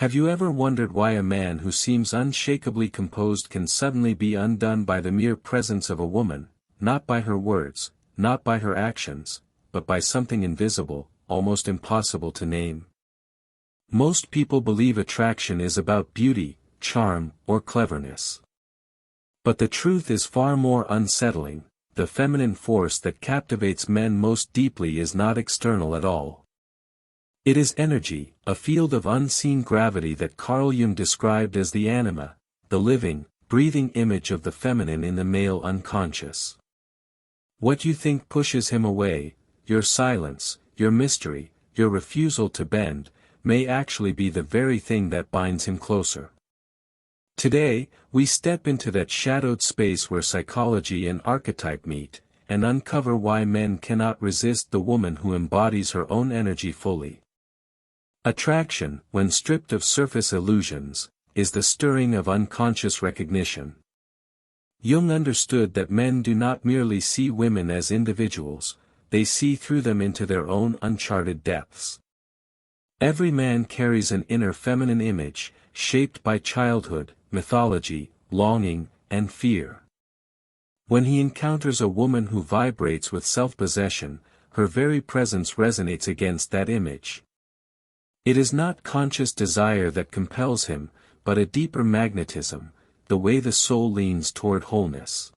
Have you ever wondered why a man who seems unshakably composed can suddenly be undone by the mere presence of a woman, not by her words, not by her actions, but by something invisible, almost impossible to name? Most people believe attraction is about beauty, charm, or cleverness. But the truth is far more unsettling. The feminine force that captivates men most deeply is not external at all. It is energy, a field of unseen gravity that Carl Jung described as the anima, the living, breathing image of the feminine in the male unconscious. What you think pushes him away, your silence, your mystery, your refusal to bend, may actually be the very thing that binds him closer. Today, we step into that shadowed space where psychology and archetype meet, and uncover why men cannot resist the woman who embodies her own energy fully. Attraction, when stripped of surface illusions, is the stirring of unconscious recognition. Jung understood that men do not merely see women as individuals, they see through them into their own uncharted depths. Every man carries an inner feminine image, shaped by childhood, mythology, longing, and fear. When he encounters a woman who vibrates with self-possession, her very presence resonates against that image. It is not conscious desire that compels him, but a deeper magnetism, the way the soul leans toward wholeness.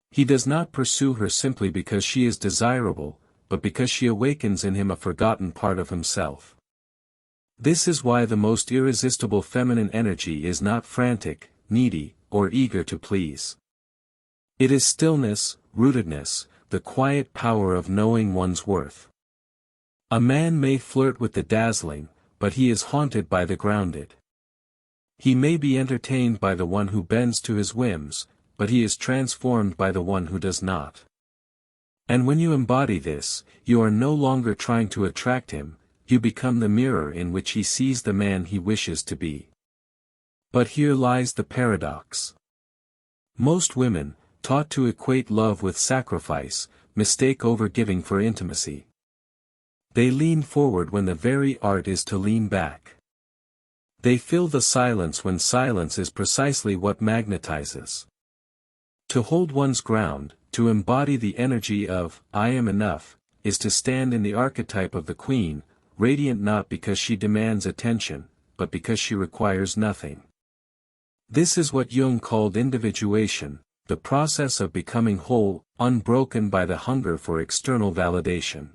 He does not pursue her simply because she is desirable, but because she awakens in him a forgotten part of himself. This is why the most irresistible feminine energy is not frantic, needy, or eager to please. It is stillness, rootedness, the quiet power of knowing one's worth. A man may flirt with the dazzling, but he is haunted by the grounded. He may be entertained by the one who bends to his whims, but he is transformed by the one who does not. And when you embody this, you are no longer trying to attract him, you become the mirror in which he sees the man he wishes to be. But here lies the paradox. Most women, taught to equate love with sacrifice, mistake overgiving for intimacy. They lean forward when the very art is to lean back. They fill the silence when silence is precisely what magnetizes. To hold one's ground, to embody the energy of, I am enough, is to stand in the archetype of the queen, radiant not because she demands attention, but because she requires nothing. This is what Jung called individuation, the process of becoming whole, unbroken by the hunger for external validation.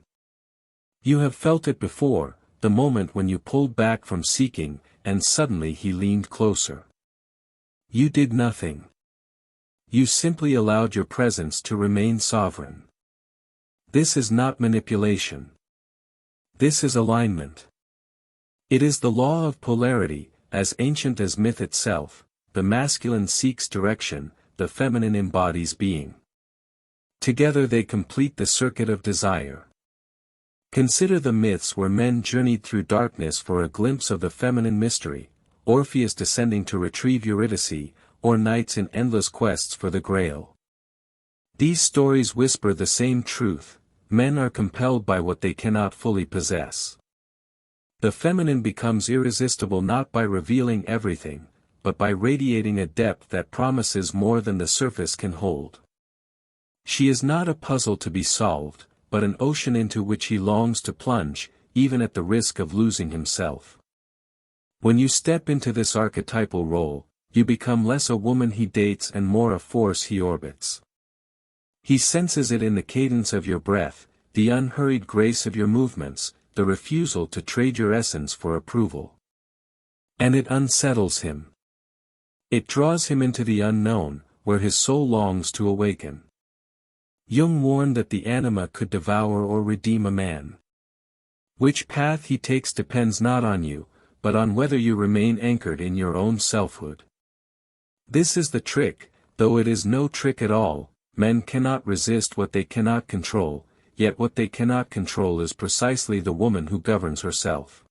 You have felt it before, the moment when you pulled back from seeking, and suddenly he leaned closer. You did nothing. You simply allowed your presence to remain sovereign. This is not manipulation. This is alignment. It is the law of polarity, as ancient as myth itself. The masculine seeks direction, the feminine embodies being. Together they complete the circuit of desire. Consider the myths where men journeyed through darkness for a glimpse of the feminine mystery, Orpheus descending to retrieve Eurydice, or knights in endless quests for the Grail. These stories whisper the same truth: men are compelled by what they cannot fully possess. The feminine becomes irresistible not by revealing everything, but by radiating a depth that promises more than the surface can hold. She is not a puzzle to be solved, but an ocean into which he longs to plunge, even at the risk of losing himself. When you step into this archetypal role, you become less a woman he dates and more a force he orbits. He senses it in the cadence of your breath, the unhurried grace of your movements, the refusal to trade your essence for approval. And it unsettles him. It draws him into the unknown, where his soul longs to awaken. Jung warned that the anima could devour or redeem a man. Which path he takes depends not on you, but on whether you remain anchored in your own selfhood. This is the trick, though it is no trick at all. Men cannot resist what they cannot control, yet what they cannot control is precisely the woman who governs herself.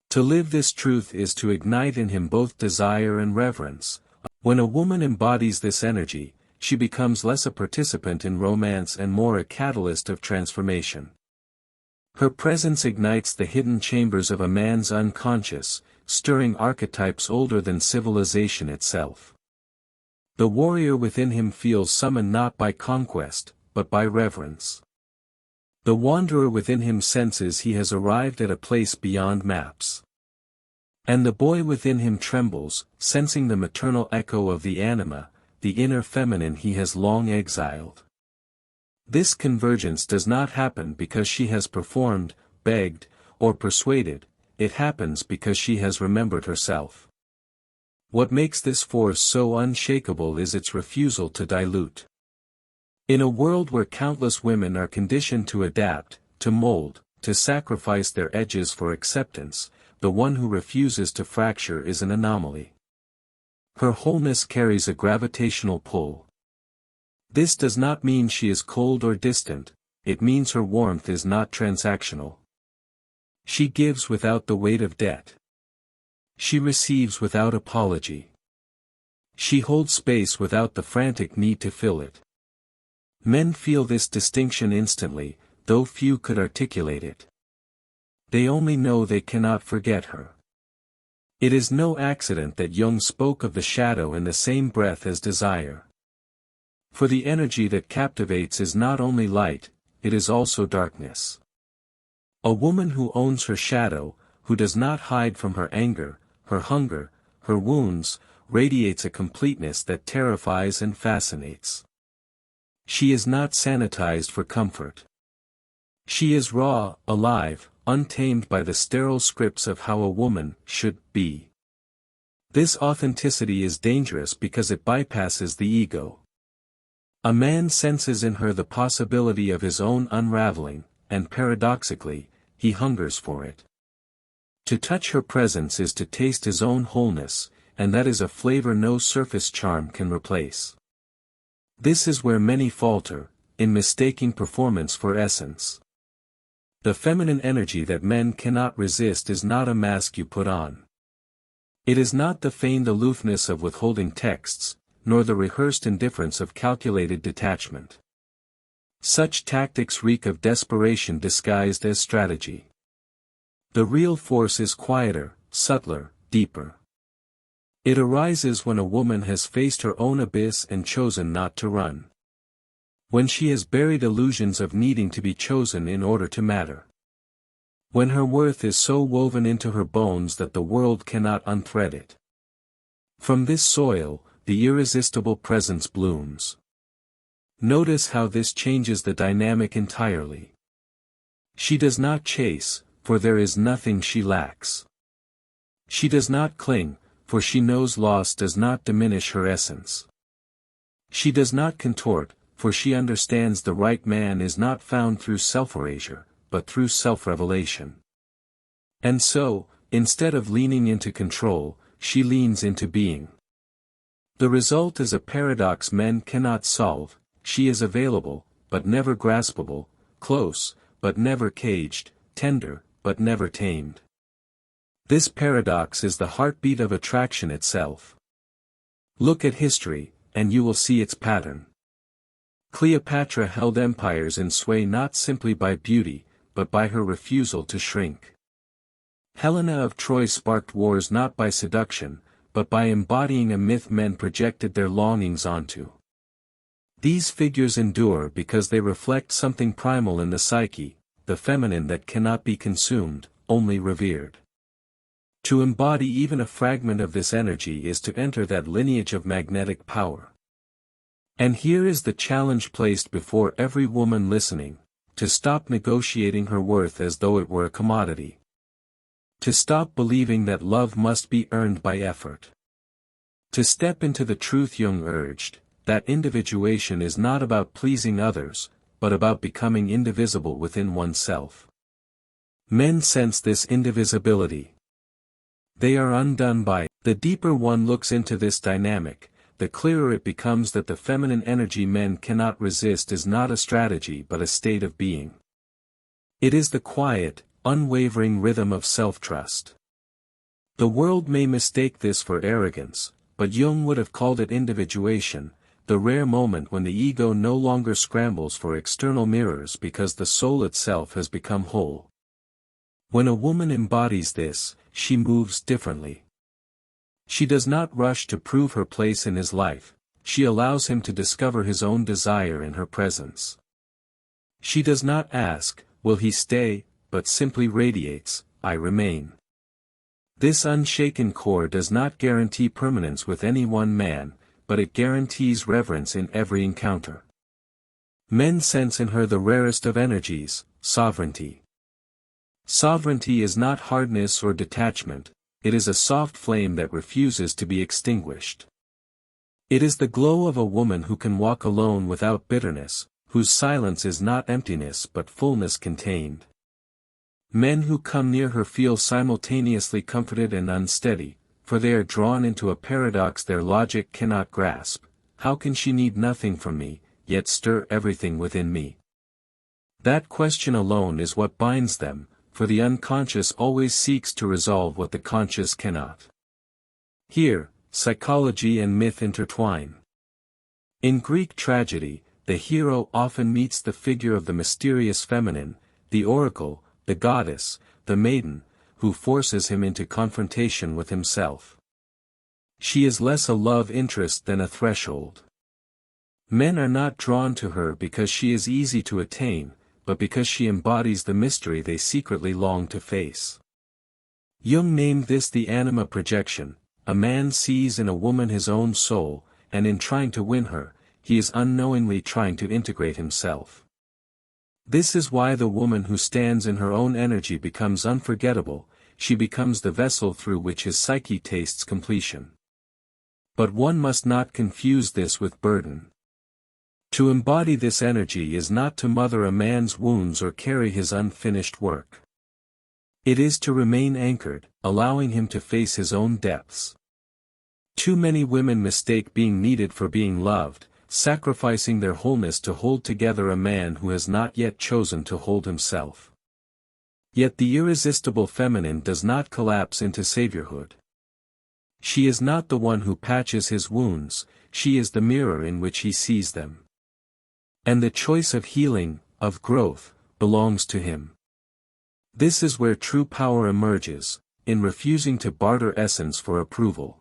To live this truth is to ignite in him both desire and reverence. When a woman embodies this energy, she becomes less a participant in romance and more a catalyst of transformation. Her presence ignites the hidden chambers of a man's unconscious, stirring archetypes older than civilization itself. The warrior within him feels summoned not by conquest, but by reverence. The wanderer within him senses he has arrived at a place beyond maps. And the boy within him trembles, sensing the maternal echo of the anima, the inner feminine he has long exiled. This convergence does not happen because she has performed, begged, or persuaded, it happens because she has remembered herself. What makes this force so unshakable is its refusal to dilute. In a world where countless women are conditioned to adapt, to mold, to sacrifice their edges for acceptance, the one who refuses to fracture is an anomaly. Her wholeness carries a gravitational pull. This does not mean she is cold or distant, it means her warmth is not transactional. She gives without the weight of debt. She receives without apology. She holds space without the frantic need to fill it. Men feel this distinction instantly, though few could articulate it. They only know they cannot forget her. It is no accident that Jung spoke of the shadow in the same breath as desire. For the energy that captivates is not only light, it is also darkness. A woman who owns her shadow, who does not hide from her anger, her hunger, her wounds, radiates a completeness that terrifies and fascinates. She is not sanitized for comfort. She is raw, alive, untamed by the sterile scripts of how a woman should be. This authenticity is dangerous because it bypasses the ego. A man senses in her the possibility of his own unraveling, and paradoxically, he hungers for it. To touch her presence is to taste his own wholeness, and that is a flavor no surface charm can replace. This is where many falter, in mistaking performance for essence. The feminine energy that men cannot resist is not a mask you put on. It is not the feigned aloofness of withholding texts, nor the rehearsed indifference of calculated detachment. Such tactics reek of desperation disguised as strategy. The real force is quieter, subtler, deeper. It arises when a woman has faced her own abyss and chosen not to run. When she has buried illusions of needing to be chosen in order to matter. When her worth is so woven into her bones that the world cannot unthread it. From this soil, the irresistible presence blooms. Notice how this changes the dynamic entirely. She does not chase, for there is nothing she lacks. She does not cling, for she knows loss does not diminish her essence. She does not contort, for she understands the right man is not found through self-erasure, but through self-revelation. And so, instead of leaning into control, she leans into being. The result is a paradox men cannot solve: she is available, but never graspable, close, but never caged, tender, but never tamed. This paradox is the heartbeat of attraction itself. Look at history, and you will see its pattern. Cleopatra held empires in sway not simply by beauty, but by her refusal to shrink. Helena of Troy sparked wars not by seduction, but by embodying a myth men projected their longings onto. These figures endure because they reflect something primal in the psyche, the feminine that cannot be consumed, only revered. To embody even a fragment of this energy is to enter that lineage of magnetic power. And here is the challenge placed before every woman listening: to stop negotiating her worth as though it were a commodity. To stop believing that love must be earned by effort. To step into the truth Jung urged, that individuation is not about pleasing others, but about becoming indivisible within oneself. Men sense this indivisibility. They are undone by it. The deeper one looks into this dynamic, the clearer it becomes that the feminine energy men cannot resist is not a strategy but a state of being. It is the quiet, unwavering rhythm of self-trust. The world may mistake this for arrogance, but Jung would have called it individuation, the rare moment when the ego no longer scrambles for external mirrors because the soul itself has become whole. When a woman embodies this, she moves differently. She does not rush to prove her place in his life, she allows him to discover his own desire in her presence. She does not ask, will he stay, but simply radiates, I remain. This unshaken core does not guarantee permanence with any one man, but it guarantees reverence in every encounter. Men sense in her the rarest of energies, sovereignty. Sovereignty is not hardness or detachment, it is a soft flame that refuses to be extinguished. It is the glow of a woman who can walk alone without bitterness, whose silence is not emptiness but fullness contained. Men who come near her feel simultaneously comforted and unsteady, for they are drawn into a paradox their logic cannot grasp. How can she need nothing from me, yet stir everything within me? That question alone is what binds them, for the unconscious always seeks to resolve what the conscious cannot. Here, psychology and myth intertwine. In Greek tragedy, the hero often meets the figure of the mysterious feminine, the oracle, the goddess, the maiden, who forces him into confrontation with himself. She is less a love interest than a threshold. Men are not drawn to her because she is easy to attain, but because she embodies the mystery they secretly long to face. Jung named this the anima projection. A man sees in a woman his own soul, and in trying to win her, he is unknowingly trying to integrate himself. This is why the woman who stands in her own energy becomes unforgettable, she becomes the vessel through which his psyche tastes completion. But one must not confuse this with burden. To embody this energy is not to mother a man's wounds or carry his unfinished work. It is to remain anchored, allowing him to face his own depths. Too many women mistake being needed for being loved, sacrificing their wholeness to hold together a man who has not yet chosen to hold himself. Yet the irresistible feminine does not collapse into saviorhood. She is not the one who patches his wounds, she is the mirror in which he sees them. And the choice of healing, of growth, belongs to him. This is where true power emerges, in refusing to barter essence for approval.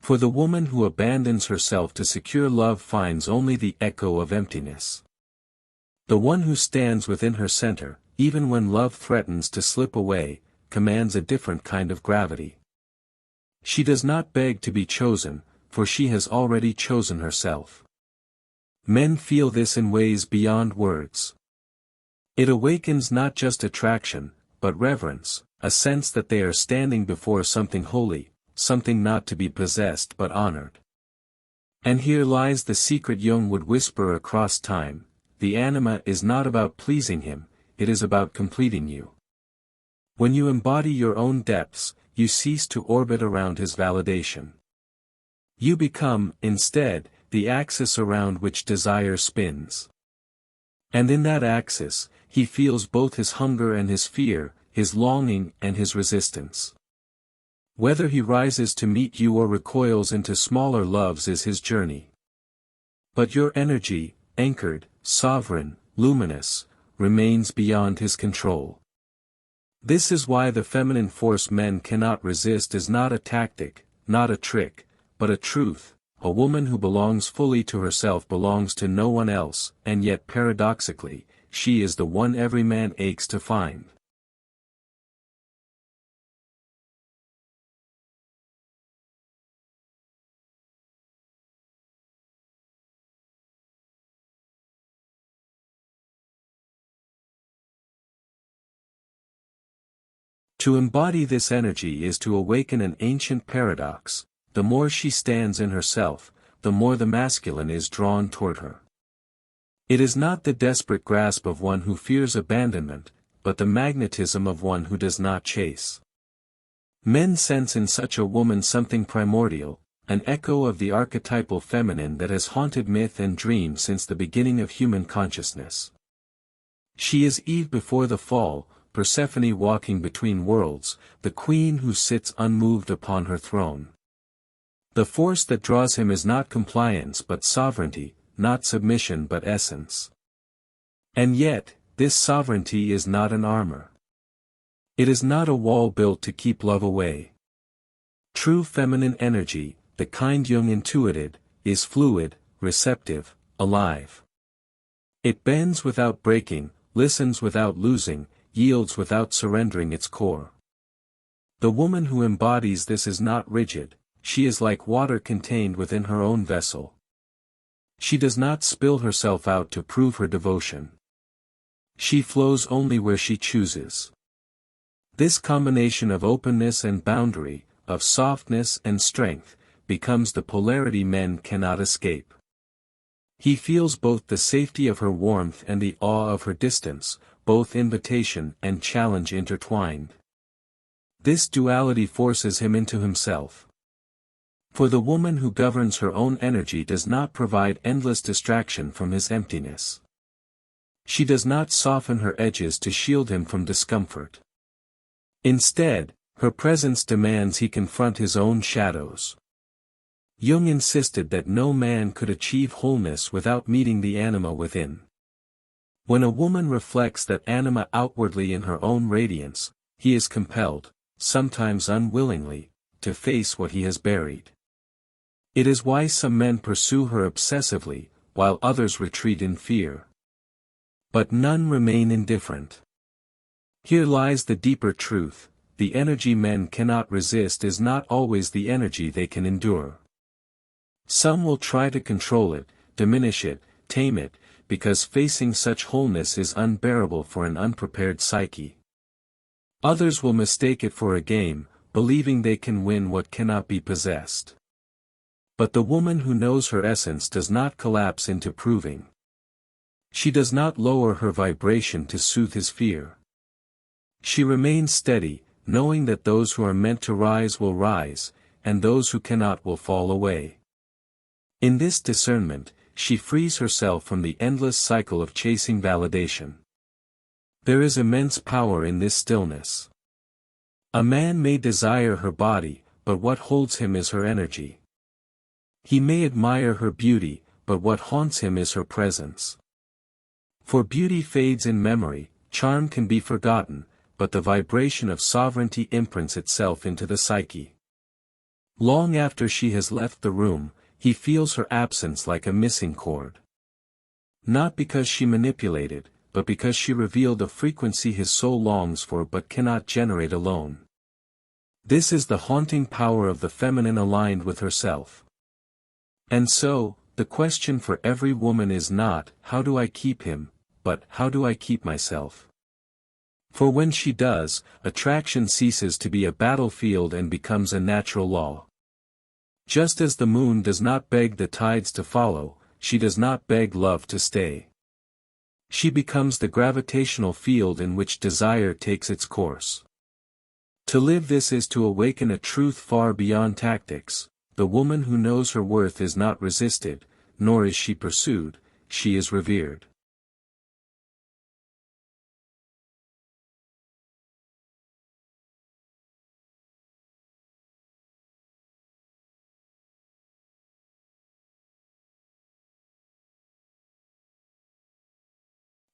For the woman who abandons herself to secure love finds only the echo of emptiness. The one who stands within her center, even when love threatens to slip away, commands a different kind of gravity. She does not beg to be chosen, for she has already chosen herself. Men feel this in ways beyond words. It awakens not just attraction, but reverence, a sense that they are standing before something holy, something not to be possessed but honored. And here lies the secret Jung would whisper across time: the anima is not about pleasing him, it is about completing you. When you embody your own depths, you cease to orbit around his validation. You become, instead, the axis around which desire spins. And in that axis, he feels both his hunger and his fear, his longing and his resistance. Whether he rises to meet you or recoils into smaller loves is his journey. But your energy, anchored, sovereign, luminous, remains beyond his control. This is why the feminine force men cannot resist is not a tactic, not a trick, but a truth. A woman who belongs fully to herself belongs to no one else, and yet paradoxically, she is the one every man aches to find. To embody this energy is to awaken an ancient paradox: the more she stands in herself, the more the masculine is drawn toward her. It is not the desperate grasp of one who fears abandonment, but the magnetism of one who does not chase. Men sense in such a woman something primordial, an echo of the archetypal feminine that has haunted myth and dream since the beginning of human consciousness. She is Eve before the fall, Persephone walking between worlds, the queen who sits unmoved upon her throne. The force that draws him is not compliance but sovereignty, not submission but essence. And yet, this sovereignty is not an armor. It is not a wall built to keep love away. True feminine energy, the kind Jung intuited, is fluid, receptive, alive. It bends without breaking, listens without losing, yields without surrendering its core. The woman who embodies this is not rigid, she is like water contained within her own vessel. She does not spill herself out to prove her devotion. She flows only where she chooses. This combination of openness and boundary, of softness and strength, becomes the polarity men cannot escape. He feels both the safety of her warmth and the awe of her distance, both invitation and challenge intertwined. This duality forces him into himself. For the woman who governs her own energy does not provide endless distraction from his emptiness. She does not soften her edges to shield him from discomfort. Instead, her presence demands he confront his own shadows. Jung insisted that no man could achieve wholeness without meeting the anima within. When a woman reflects that anima outwardly in her own radiance, he is compelled, sometimes unwillingly, to face what he has buried. It is why some men pursue her obsessively, while others retreat in fear. But none remain indifferent. Here lies the deeper truth: the energy men cannot resist is not always the energy they can endure. Some will try to control it, diminish it, tame it, because facing such wholeness is unbearable for an unprepared psyche. Others will mistake it for a game, believing they can win what cannot be possessed. But the woman who knows her essence does not collapse into proving. She does not lower her vibration to soothe his fear. She remains steady, knowing that those who are meant to rise will rise, and those who cannot will fall away. In this discernment, she frees herself from the endless cycle of chasing validation. There is immense power in this stillness. A man may desire her body, but what holds him is her energy. He may admire her beauty, but what haunts him is her presence. For beauty fades in memory, charm can be forgotten, but the vibration of sovereignty imprints itself into the psyche. Long after she has left the room, he feels her absence like a missing chord. Not because she manipulated, but because she revealed a frequency his soul longs for but cannot generate alone. This is the haunting power of the feminine aligned with herself. And so, the question for every woman is not, how do I keep him, but how do I keep myself? For when she does, attraction ceases to be a battlefield and becomes a natural law. Just as the moon does not beg the tides to follow, she does not beg love to stay. She becomes the gravitational field in which desire takes its course. To live this is to awaken a truth far beyond tactics: the woman who knows her worth is not resisted, nor is she pursued, she is revered.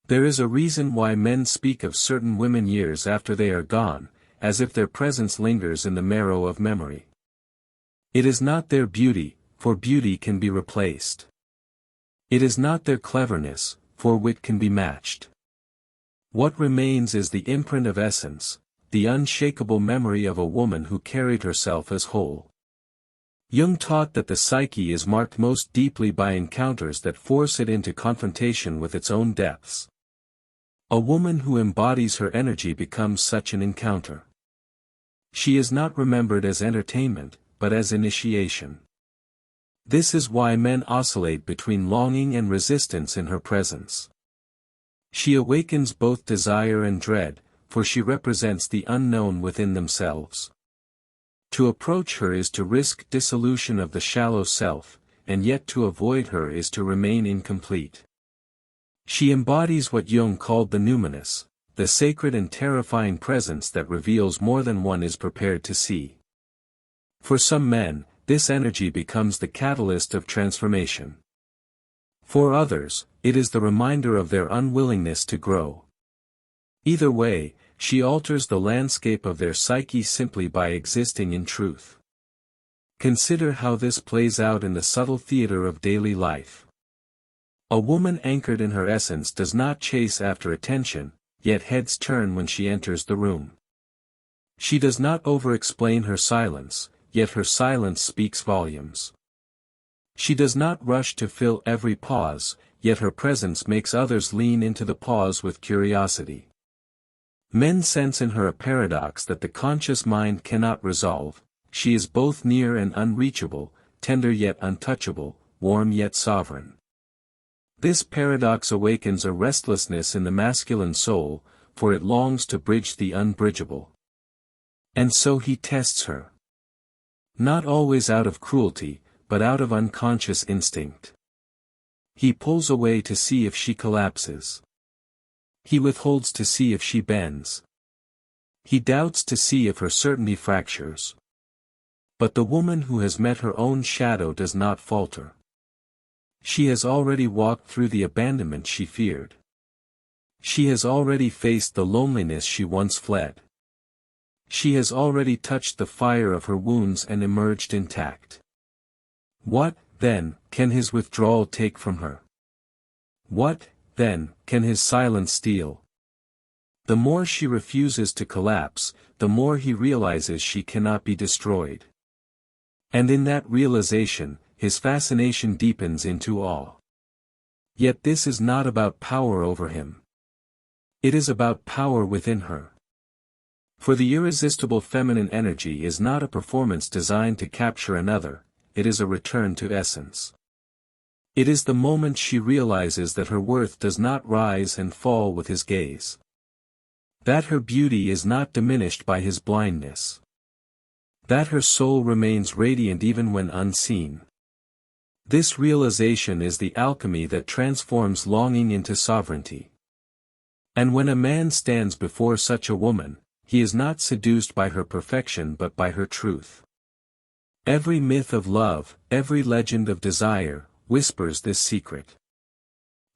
There is a reason why men speak of certain women years after they are gone, as if their presence lingers in the marrow of memory. It is not their beauty, for beauty can be replaced. It is not their cleverness, for wit can be matched. What remains is the imprint of essence, the unshakable memory of a woman who carried herself as whole. Jung taught that the psyche is marked most deeply by encounters that force it into confrontation with its own depths. A woman who embodies her energy becomes such an encounter. She is not remembered as entertainment, but as initiation. This is why men oscillate between longing and resistance in her presence. She awakens both desire and dread, for she represents the unknown within themselves. To approach her is to risk dissolution of the shallow self, and yet to avoid her is to remain incomplete. She embodies what Jung called the numinous, the sacred and terrifying presence that reveals more than one is prepared to see. For some men, this energy becomes the catalyst of transformation. For others, it is the reminder of their unwillingness to grow. Either way, she alters the landscape of their psyche simply by existing in truth. Consider how this plays out in the subtle theater of daily life. A woman anchored in her essence does not chase after attention, yet heads turn when she enters the room. She does not over-explain her silence, yet her silence speaks volumes. She does not rush to fill every pause, yet her presence makes others lean into the pause with curiosity. Men sense in her a paradox that the conscious mind cannot resolve. She is both near and unreachable, tender yet untouchable, warm yet sovereign. This paradox awakens a restlessness in the masculine soul, for it longs to bridge the unbridgeable. And so he tests her. Not always out of cruelty, but out of unconscious instinct. He pulls away to see if she collapses. He withholds to see if she bends. He doubts to see if her certainty fractures. But the woman who has met her own shadow does not falter. She has already walked through the abandonment she feared. She has already faced the loneliness she once fled. She has already touched the fire of her wounds and emerged intact. What, then, can his withdrawal take from her? What, then, can his silence steal? The more she refuses to collapse, the more he realizes she cannot be destroyed. And in that realization, his fascination deepens into awe. Yet this is not about power over him. It is about power within her. For the irresistible feminine energy is not a performance designed to capture another, it is a return to essence. It is the moment she realizes that her worth does not rise and fall with his gaze. That her beauty is not diminished by his blindness. That her soul remains radiant even when unseen. This realization is the alchemy that transforms longing into sovereignty. And when a man stands before such a woman, he is not seduced by her perfection but by her truth. Every myth of love, every legend of desire, whispers this secret.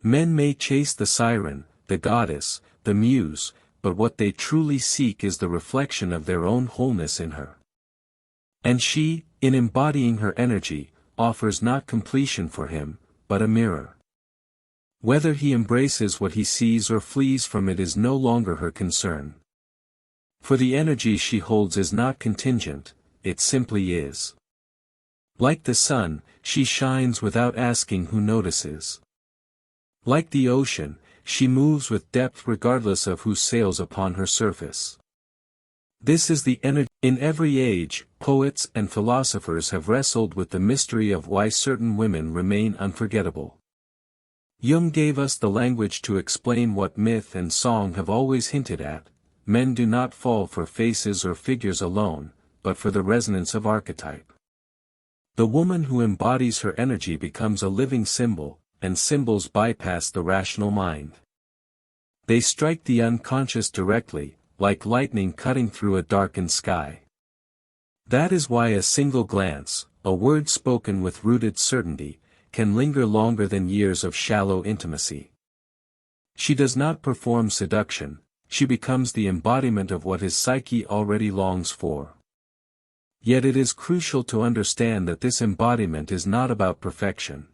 Men may chase the siren, the goddess, the muse, but what they truly seek is the reflection of their own wholeness in her. And she, in embodying her energy, offers not completion for him, but a mirror. Whether he embraces what he sees or flees from it is no longer her concern. For the energy she holds is not contingent, it simply is. Like the sun, she shines without asking who notices. Like the ocean, she moves with depth regardless of who sails upon her surface. This is the energy. In every age, poets and philosophers have wrestled with the mystery of why certain women remain unforgettable. Jung gave us the language to explain what myth and song have always hinted at: men do not fall for faces or figures alone, but for the resonance of archetype. The woman who embodies her energy becomes a living symbol, and symbols bypass the rational mind. They strike the unconscious directly, like lightning cutting through a darkened sky. That is why a single glance, a word spoken with rooted certainty, can linger longer than years of shallow intimacy. She does not perform seduction, she becomes the embodiment of what his psyche already longs for. Yet it is crucial to understand that this embodiment is not about perfection.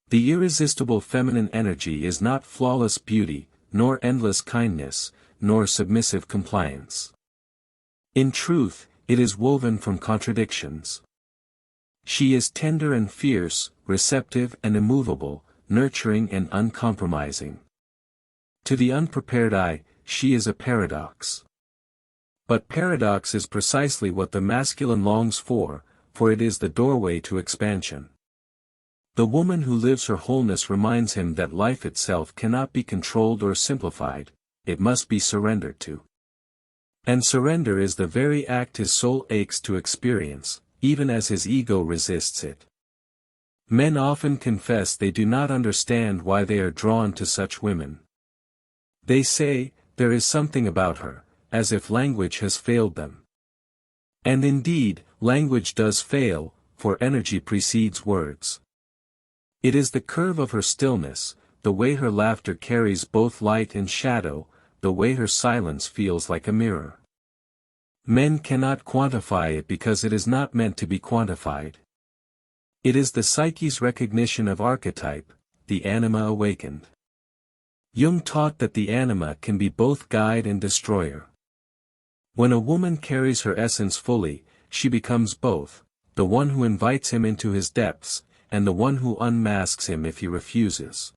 The irresistible feminine energy is not flawless beauty, nor endless kindness, nor submissive compliance. In truth, it is woven from contradictions. She is tender and fierce, receptive and immovable, nurturing and uncompromising. To the unprepared eye, she is a paradox. But paradox is precisely what the masculine longs for it is the doorway to expansion. The woman who lives her wholeness reminds him that life itself cannot be controlled or simplified, it must be surrendered to. And surrender is the very act his soul aches to experience, even as his ego resists it. Men often confess they do not understand why they are drawn to such women. They say, there is something about her, as if language has failed them. And indeed, language does fail, for energy precedes words. It is the curve of her stillness, the way her laughter carries both light and shadow, the way her silence feels like a mirror. Men cannot quantify it because it is not meant to be quantified. It is the psyche's recognition of archetype, the anima awakened. Jung taught that the anima can be both guide and destroyer. When a woman carries her essence fully, she becomes both, the one who invites him into his depths, and the one who unmasks him if he refuses.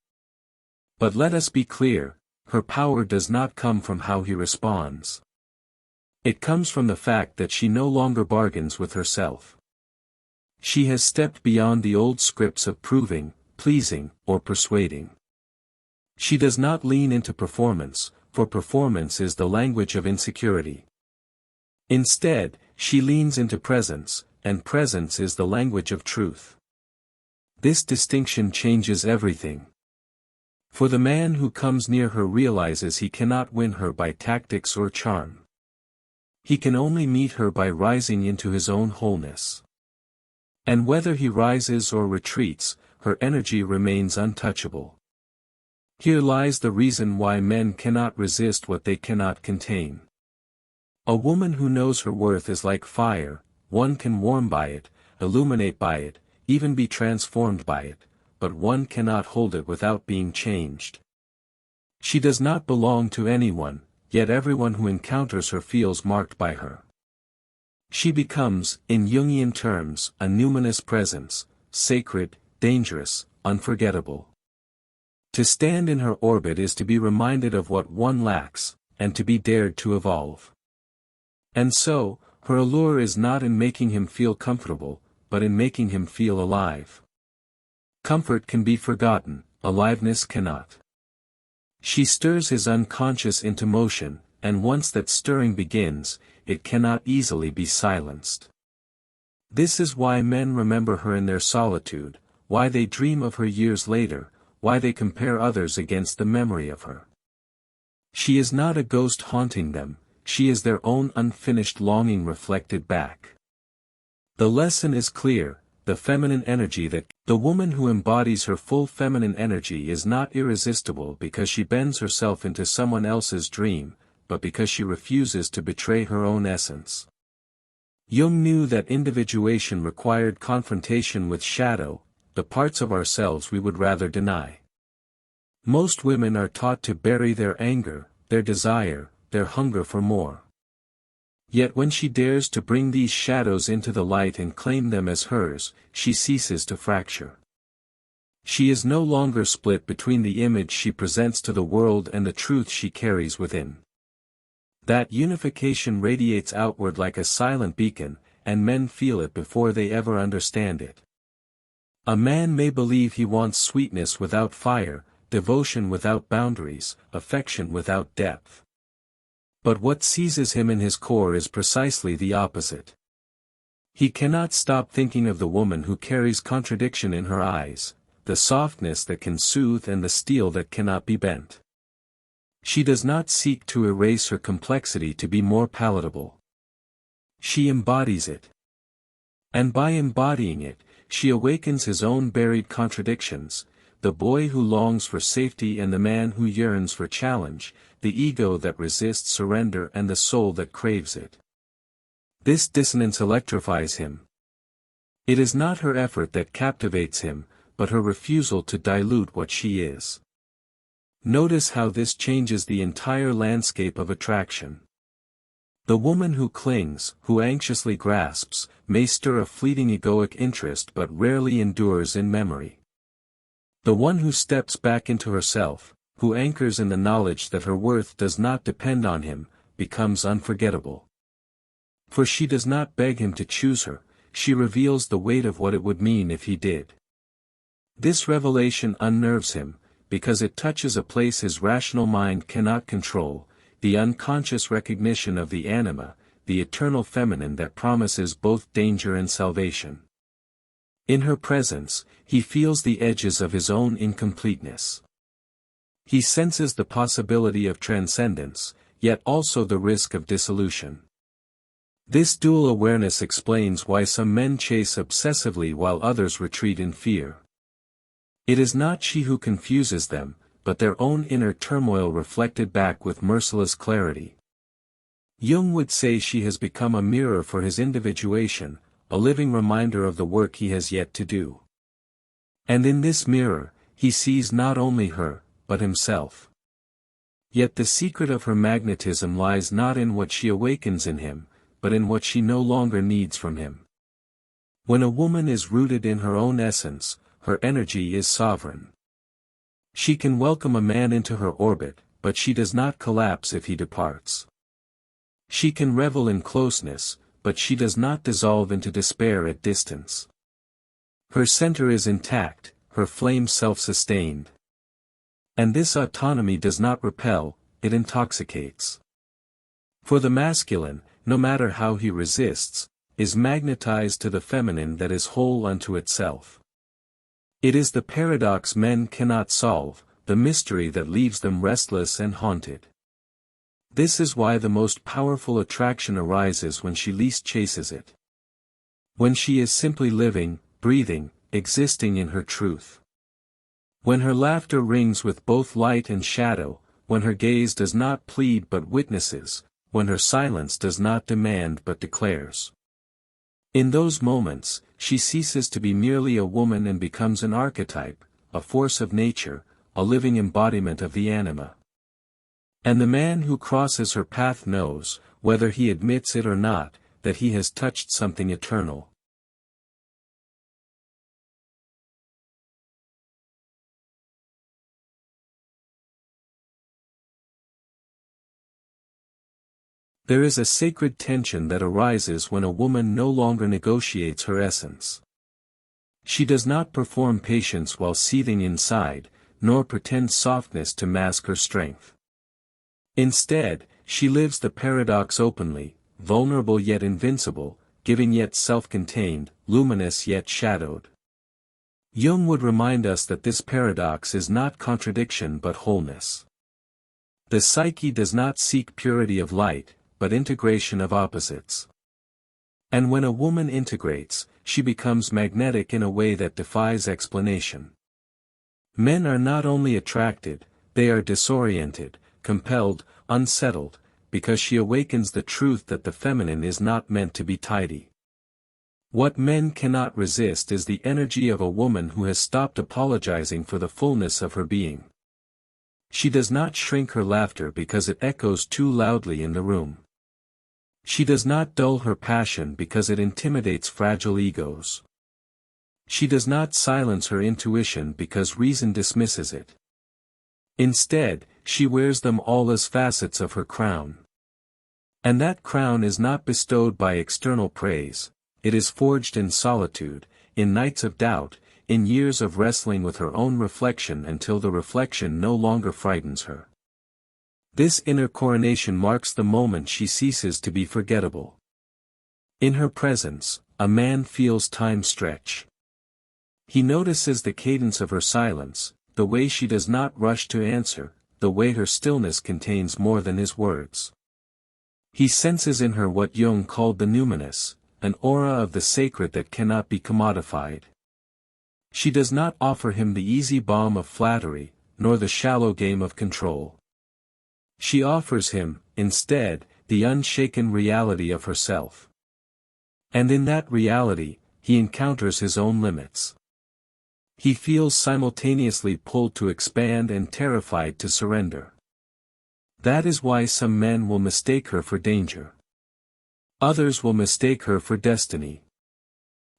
But let us be clear, her power does not come from how he responds. It comes from the fact that she no longer bargains with herself. She has stepped beyond the old scripts of proving, pleasing, or persuading. She does not lean into performance, for performance is the language of insecurity. Instead, she leans into presence, and presence is the language of truth. This distinction changes everything. For the man who comes near her realizes he cannot win her by tactics or charm. He can only meet her by rising into his own wholeness. And whether he rises or retreats, her energy remains untouchable. Here lies the reason why men cannot resist what they cannot contain. A woman who knows her worth is like fire, one can warm by it, illuminate by it, even be transformed by it, but one cannot hold it without being changed. She does not belong to anyone, yet everyone who encounters her feels marked by her. She becomes, in Jungian terms, a numinous presence, sacred, dangerous, unforgettable. To stand in her orbit is to be reminded of what one lacks, and to be dared to evolve. And so, her allure is not in making him feel comfortable, but in making him feel alive. Comfort can be forgotten, aliveness cannot. She stirs his unconscious into motion, and once that stirring begins, it cannot easily be silenced. This is why men remember her in their solitude, why they dream of her years later, why they compare others against the memory of her. She is not a ghost haunting them, she is their own unfinished longing reflected back. The lesson is clear, the feminine energy the woman who embodies her full feminine energy is not irresistible because she bends herself into someone else's dream, but because she refuses to betray her own essence. Jung knew that individuation required confrontation with shadow, the parts of ourselves we would rather deny. Most women are taught to bury their anger, their desire, their hunger for more. Yet when she dares to bring these shadows into the light and claim them as hers, she ceases to fracture. She is no longer split between the image she presents to the world and the truth she carries within. That unification radiates outward like a silent beacon, and men feel it before they ever understand it. A man may believe he wants sweetness without fire, devotion without boundaries, affection without depth. But what seizes him in his core is precisely the opposite. He cannot stop thinking of the woman who carries contradiction in her eyes, the softness that can soothe and the steel that cannot be bent. She does not seek to erase her complexity to be more palatable. She embodies it. And by embodying it, she awakens his own buried contradictions, the boy who longs for safety and the man who yearns for challenge, the ego that resists surrender and the soul that craves it. This dissonance electrifies him. It is not her effort that captivates him, but her refusal to dilute what she is. Notice how this changes the entire landscape of attraction. The woman who clings, who anxiously grasps, may stir a fleeting egoic interest but rarely endures in memory. The one who steps back into herself, who anchors in the knowledge that her worth does not depend on him, becomes unforgettable. For she does not beg him to choose her, she reveals the weight of what it would mean if he did. This revelation unnerves him, because it touches a place his rational mind cannot control, the unconscious recognition of the anima, the eternal feminine that promises both danger and salvation. In her presence, he feels the edges of his own incompleteness. He senses the possibility of transcendence, yet also the risk of dissolution. This dual awareness explains why some men chase obsessively while others retreat in fear. It is not she who confuses them, but their own inner turmoil reflected back with merciless clarity. Jung would say she has become a mirror for his individuation, a living reminder of the work he has yet to do. And in this mirror, he sees not only her, but himself. Yet the secret of her magnetism lies not in what she awakens in him, but in what she no longer needs from him. When a woman is rooted in her own essence, her energy is sovereign. She can welcome a man into her orbit, but she does not collapse if he departs. She can revel in closeness, but she does not dissolve into despair at distance. Her center is intact, her flame self-sustained. And this autonomy does not repel, it intoxicates. For the masculine, no matter how he resists, is magnetized to the feminine that is whole unto itself. It is the paradox men cannot solve, the mystery that leaves them restless and haunted. This is why the most powerful attraction arises when she least chases it. When she is simply living, breathing, existing in her truth. When her laughter rings with both light and shadow, when her gaze does not plead but witnesses, when her silence does not demand but declares. In those moments, she ceases to be merely a woman and becomes an archetype, a force of nature, a living embodiment of the anima. And the man who crosses her path knows, whether he admits it or not, that he has touched something eternal. There is a sacred tension that arises when a woman no longer negotiates her essence. She does not perform patience while seething inside, nor pretend softness to mask her strength. Instead, she lives the paradox openly, vulnerable yet invincible, giving yet self-contained, luminous yet shadowed. Jung would remind us that this paradox is not contradiction but wholeness. The psyche does not seek purity of light, but integration of opposites. And when a woman integrates, she becomes magnetic in a way that defies explanation. Men are not only attracted, they are disoriented, compelled, unsettled, because she awakens the truth that the feminine is not meant to be tidy. What men cannot resist is the energy of a woman who has stopped apologizing for the fullness of her being. She does not shrink her laughter because it echoes too loudly in the room. She does not dull her passion because it intimidates fragile egos. She does not silence her intuition because reason dismisses it. Instead, she wears them all as facets of her crown. And that crown is not bestowed by external praise, it is forged in solitude, in nights of doubt, in years of wrestling with her own reflection until the reflection no longer frightens her. This inner coronation marks the moment she ceases to be forgettable. In her presence, a man feels time stretch. He notices the cadence of her silence, the way she does not rush to answer, the way her stillness contains more than his words. He senses in her what Jung called the numinous, an aura of the sacred that cannot be commodified. She does not offer him the easy balm of flattery, nor the shallow game of control. She offers him, instead, the unshaken reality of herself. And in that reality, he encounters his own limits. He feels simultaneously pulled to expand and terrified to surrender. That is why some men will mistake her for danger. Others will mistake her for destiny.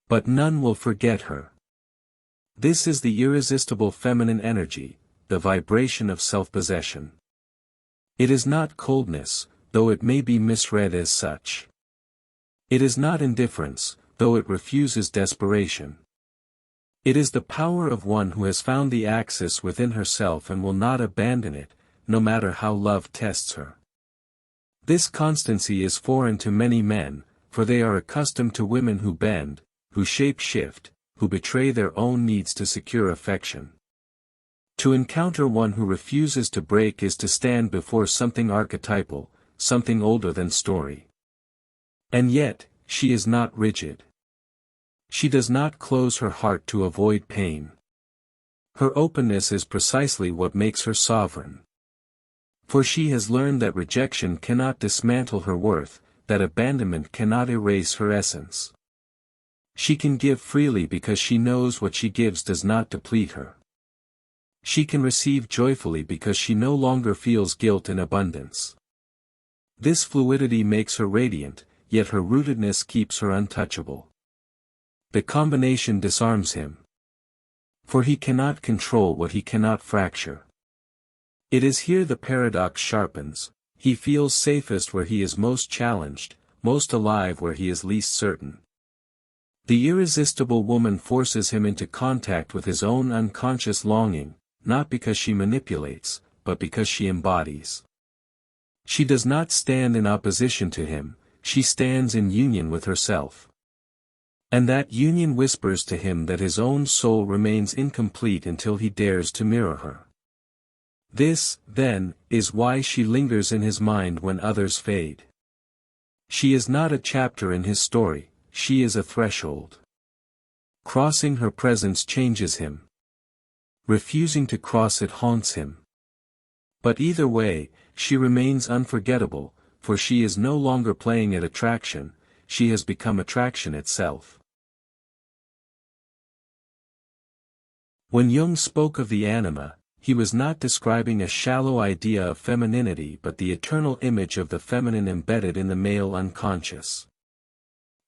But none will forget her. This is the irresistible feminine energy, the vibration of self-possession. It is not coldness, though it may be misread as such. It is not indifference, though it refuses desperation. It is the power of one who has found the axis within herself and will not abandon it, no matter how love tests her. This constancy is foreign to many men, for they are accustomed to women who bend, who shape-shift, who betray their own needs to secure affection. To encounter one who refuses to break is to stand before something archetypal, something older than story. And yet, she is not rigid. She does not close her heart to avoid pain. Her openness is precisely what makes her sovereign. For she has learned that rejection cannot dismantle her worth, that abandonment cannot erase her essence. She can give freely because she knows what she gives does not deplete her. She can receive joyfully because she no longer feels guilt in abundance. This fluidity makes her radiant, yet her rootedness keeps her untouchable. The combination disarms him. For he cannot control what he cannot fracture. It is here the paradox sharpens. He feels safest where he is most challenged, most alive where he is least certain. The irresistible woman forces him into contact with his own unconscious longing, not because she manipulates, but because she embodies. She does not stand in opposition to him, she stands in union with herself. And that union whispers to him that his own soul remains incomplete until he dares to mirror her. This, then, is why she lingers in his mind when others fade. She is not a chapter in his story, she is a threshold. Crossing her presence changes him. Refusing to cross it haunts him. But either way, she remains unforgettable, for she is no longer playing at attraction, she has become attraction itself. When Jung spoke of the anima, he was not describing a shallow idea of femininity but the eternal image of the feminine embedded in the male unconscious.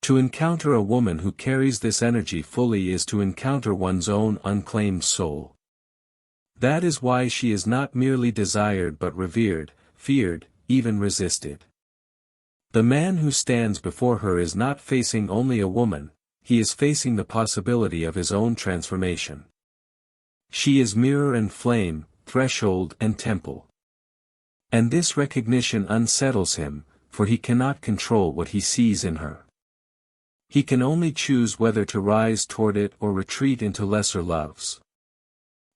To encounter a woman who carries this energy fully is to encounter one's own unclaimed soul. That is why she is not merely desired but revered, feared, even resisted. The man who stands before her is not facing only a woman, he is facing the possibility of his own transformation. She is mirror and flame, threshold and temple. And this recognition unsettles him, for he cannot control what he sees in her. He can only choose whether to rise toward it or retreat into lesser loves.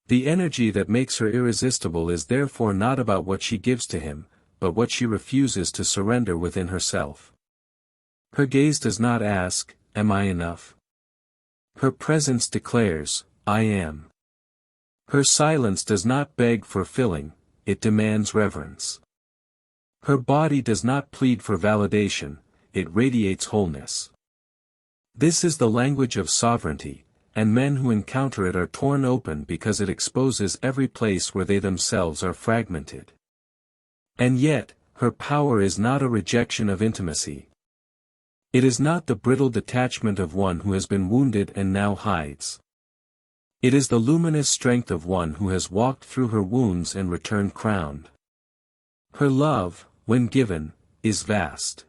The energy that makes her irresistible is therefore not about what she gives to him, but what she refuses to surrender within herself. Her gaze does not ask, "Am I enough?" Her presence declares, "I am." Her silence does not beg for filling, it demands reverence. Her body does not plead for validation, it radiates wholeness. This is the language of sovereignty, and men who encounter it are torn open because it exposes every place where they themselves are fragmented. And yet, her power is not a rejection of intimacy. It is not the brittle detachment of one who has been wounded and now hides. It is the luminous strength of one who has walked through her wounds and returned crowned. Her love, when given, is vast.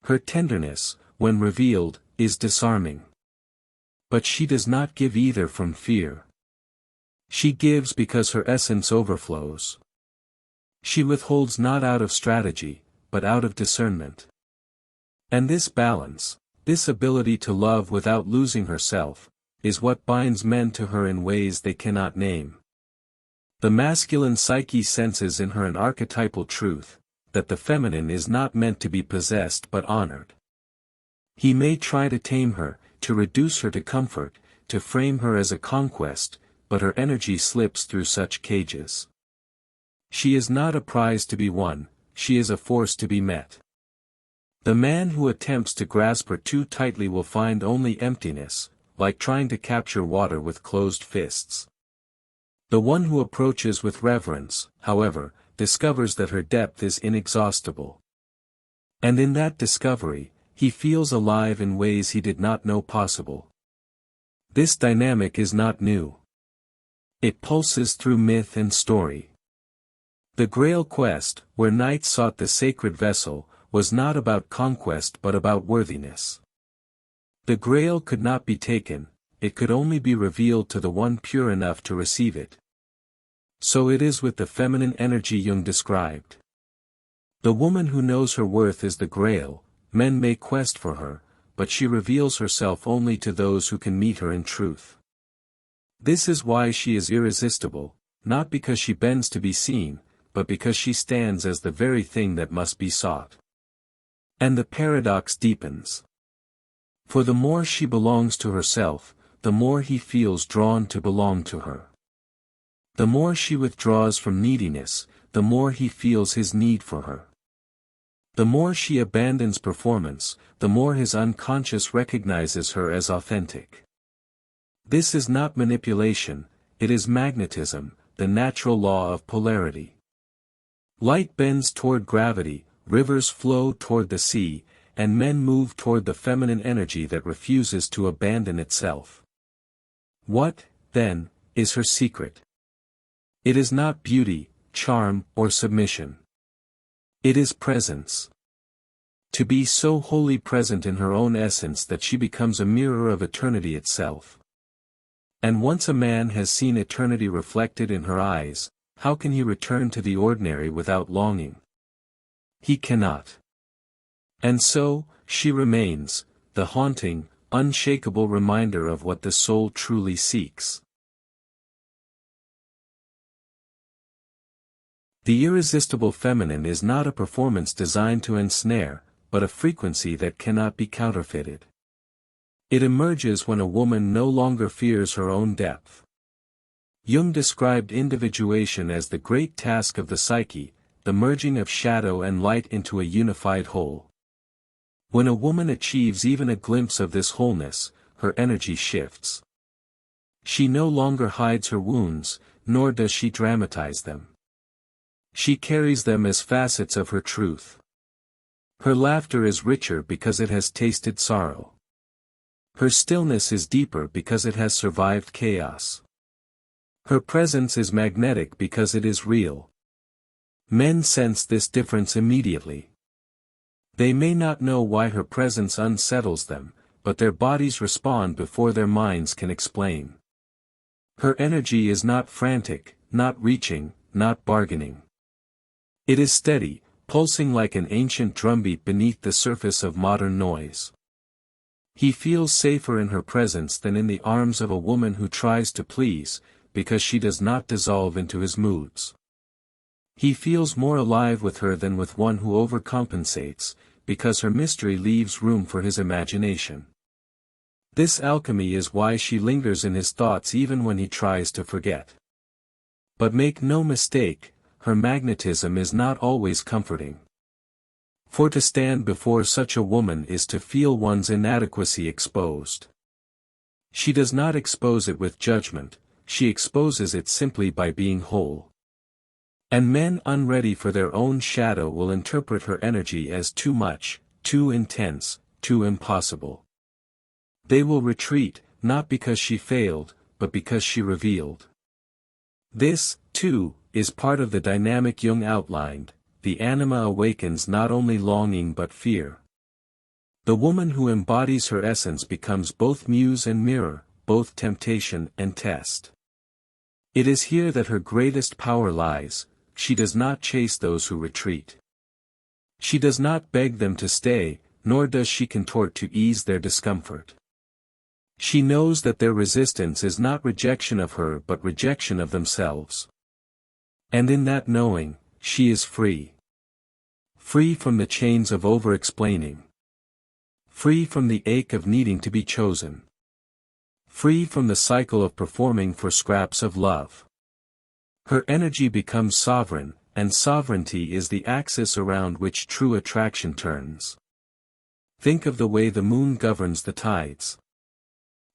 Her tenderness, when revealed, is disarming. But she does not give either from fear. She gives because her essence overflows. She withholds not out of strategy, but out of discernment. And this balance, this ability to love without losing herself, is what binds men to her in ways they cannot name. The masculine psyche senses in her an archetypal truth, that the feminine is not meant to be possessed but honored. He may try to tame her, to reduce her to comfort, to frame her as a conquest, but her energy slips through such cages. She is not a prize to be won, she is a force to be met. The man who attempts to grasp her too tightly will find only emptiness, like trying to capture water with closed fists. The one who approaches with reverence, however, discovers that her depth is inexhaustible. And in that discovery, he feels alive in ways he did not know possible. This dynamic is not new. It pulses through myth and story. The Grail quest, where knights sought the sacred vessel, was not about conquest but about worthiness. The Grail could not be taken, it could only be revealed to the one pure enough to receive it. So it is with the feminine energy Jung described. The woman who knows her worth is the Grail, men may quest for her, but she reveals herself only to those who can meet her in truth. This is why she is irresistible, not because she bends to be seen, but because she stands as the very thing that must be sought. And the paradox deepens. For the more she belongs to herself, the more he feels drawn to belong to her. The more she withdraws from neediness, the more he feels his need for her. The more she abandons performance, the more his unconscious recognizes her as authentic. This is not manipulation, it is magnetism, the natural law of polarity. Light bends toward gravity, rivers flow toward the sea, and men move toward the feminine energy that refuses to abandon itself. What, then, is her secret? It is not beauty, charm, or submission. It is presence. To be so wholly present in her own essence that she becomes a mirror of eternity itself. And once a man has seen eternity reflected in her eyes, how can he return to the ordinary without longing? He cannot. And so, she remains, the haunting, unshakable reminder of what the soul truly seeks. The irresistible feminine is not a performance designed to ensnare, but a frequency that cannot be counterfeited. It emerges when a woman no longer fears her own depth. Jung described individuation as the great task of the psyche, the merging of shadow and light into a unified whole. When a woman achieves even a glimpse of this wholeness, her energy shifts. She no longer hides her wounds, nor does she dramatize them. She carries them as facets of her truth. Her laughter is richer because it has tasted sorrow. Her stillness is deeper because it has survived chaos. Her presence is magnetic because it is real. Men sense this difference immediately. They may not know why her presence unsettles them, but their bodies respond before their minds can explain. Her energy is not frantic, not reaching, not bargaining. It is steady, pulsing like an ancient drumbeat beneath the surface of modern noise. He feels safer in her presence than in the arms of a woman who tries to please, because she does not dissolve into his moods. He feels more alive with her than with one who overcompensates, because her mystery leaves room for his imagination. This alchemy is why she lingers in his thoughts even when he tries to forget. But make no mistake, her magnetism is not always comforting. For to stand before such a woman is to feel one's inadequacy exposed. She does not expose it with judgment, she exposes it simply by being whole. And men unready for their own shadow will interpret her energy as too much, too intense, too impossible. They will retreat, not because she failed, but because she revealed. This, too, is part of the dynamic Jung outlined. The anima awakens not only longing but fear. The woman who embodies her essence becomes both muse and mirror, both temptation and test. It is here that her greatest power lies. She does not chase those who retreat. She does not beg them to stay, nor does she contort to ease their discomfort. She knows that their resistance is not rejection of her but rejection of themselves. And in that knowing, she is free. Free from the chains of over-explaining. Free from the ache of needing to be chosen. Free from the cycle of performing for scraps of love. Her energy becomes sovereign, and sovereignty is the axis around which true attraction turns. Think of the way the moon governs the tides.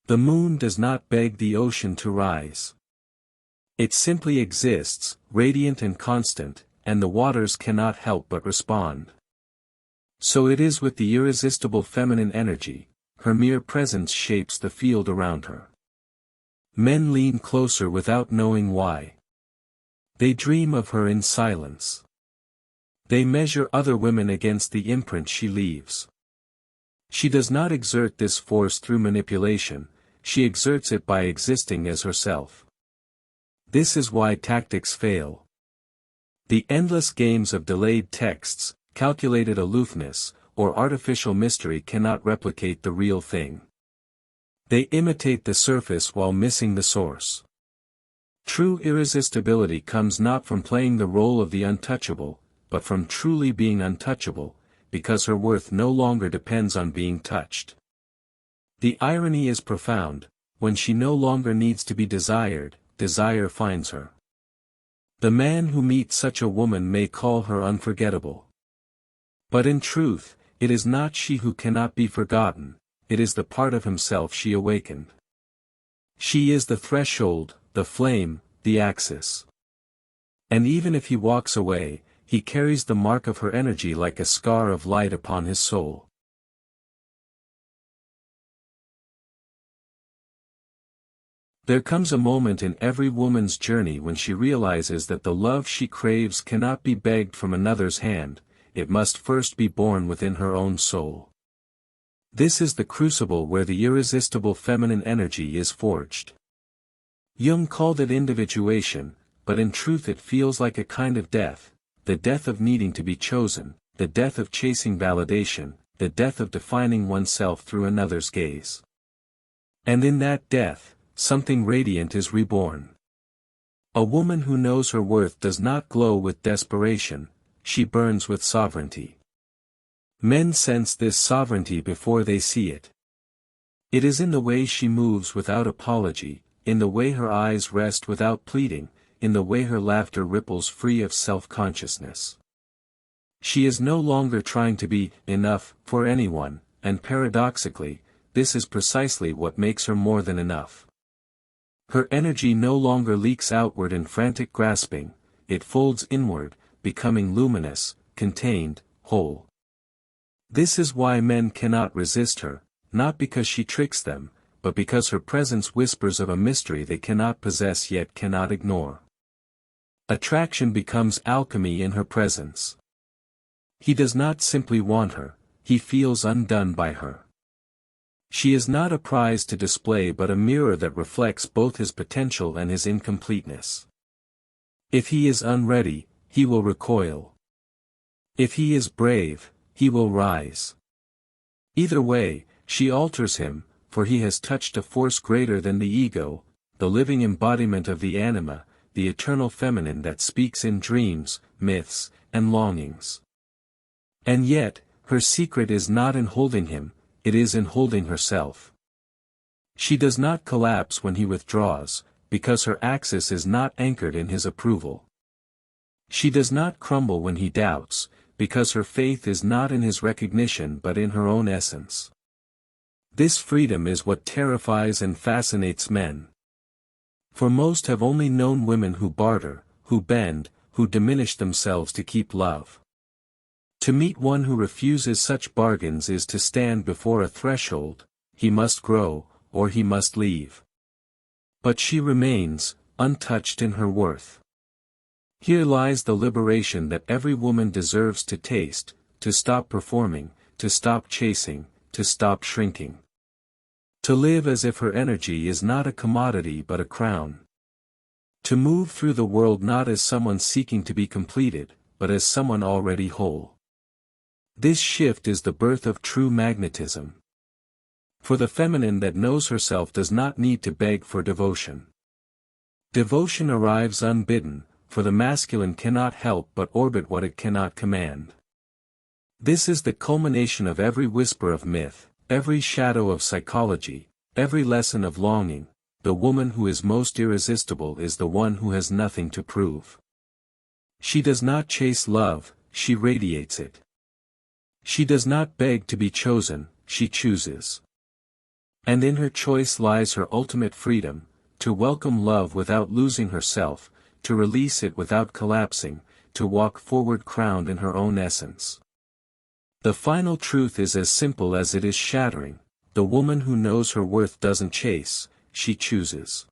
The moon does not beg the ocean to rise. It simply exists, radiant and constant, and the waters cannot help but respond. So it is with the irresistible feminine energy, her mere presence shapes the field around her. Men lean closer without knowing why. They dream of her in silence. They measure other women against the imprint she leaves. She does not exert this force through manipulation, she exerts it by existing as herself. This is why tactics fail. The endless games of delayed texts, calculated aloofness, or artificial mystery cannot replicate the real thing. They imitate the surface while missing the source. True irresistibility comes not from playing the role of the untouchable, but from truly being untouchable, because her worth no longer depends on being touched. The irony is profound: when she no longer needs to be desired, desire finds her. The man who meets such a woman may call her unforgettable. But in truth, it is not she who cannot be forgotten, it is the part of himself she awakened. She is the threshold, the flame, the axis. And even if he walks away, he carries the mark of her energy like a scar of light upon his soul. There comes a moment in every woman's journey when she realizes that the love she craves cannot be begged from another's hand, it must first be born within her own soul. This is the crucible where the irresistible feminine energy is forged. Jung called it individuation, but in truth it feels like a kind of death, the death of needing to be chosen, the death of chasing validation, the death of defining oneself through another's gaze. And in that death, something radiant is reborn. A woman who knows her worth does not glow with desperation, she burns with sovereignty. Men sense this sovereignty before they see it. It is in the way she moves without apology, in the way her eyes rest without pleading, in the way her laughter ripples free of self-consciousness. She is no longer trying to be enough for anyone, and paradoxically, this is precisely what makes her more than enough. Her energy no longer leaks outward in frantic grasping, it folds inward, becoming luminous, contained, whole. This is why men cannot resist her, not because she tricks them, but because her presence whispers of a mystery they cannot possess yet cannot ignore. Attraction becomes alchemy in her presence. He does not simply want her, he feels undone by her. She is not a prize to display but a mirror that reflects both his potential and his incompleteness. If he is unready, he will recoil. If he is brave, he will rise. Either way, she alters him, for he has touched a force greater than the ego, the living embodiment of the anima, the eternal feminine that speaks in dreams, myths, and longings. And yet, her secret is not in holding him, it is in holding herself. She does not collapse when he withdraws, because her axis is not anchored in his approval. She does not crumble when he doubts, because her faith is not in his recognition but in her own essence. This freedom is what terrifies and fascinates men. For most have only known women who barter, who bend, who diminish themselves to keep love. To meet one who refuses such bargains is to stand before a threshold, he must grow, or he must leave. But she remains, untouched in her worth. Here lies the liberation that every woman deserves to taste, to stop performing, to stop chasing, to stop shrinking. To live as if her energy is not a commodity but a crown. To move through the world not as someone seeking to be completed, but as someone already whole. This shift is the birth of true magnetism. For the feminine that knows herself does not need to beg for devotion. Devotion arrives unbidden, for the masculine cannot help but orbit what it cannot command. This is the culmination of every whisper of myth, every shadow of psychology, every lesson of longing. The woman who is most irresistible is the one who has nothing to prove. She does not chase love, she radiates it. She does not beg to be chosen, she chooses. And in her choice lies her ultimate freedom, to welcome love without losing herself, to release it without collapsing, to walk forward crowned in her own essence. The final truth is as simple as it is shattering: the woman who knows her worth doesn't chase, she chooses.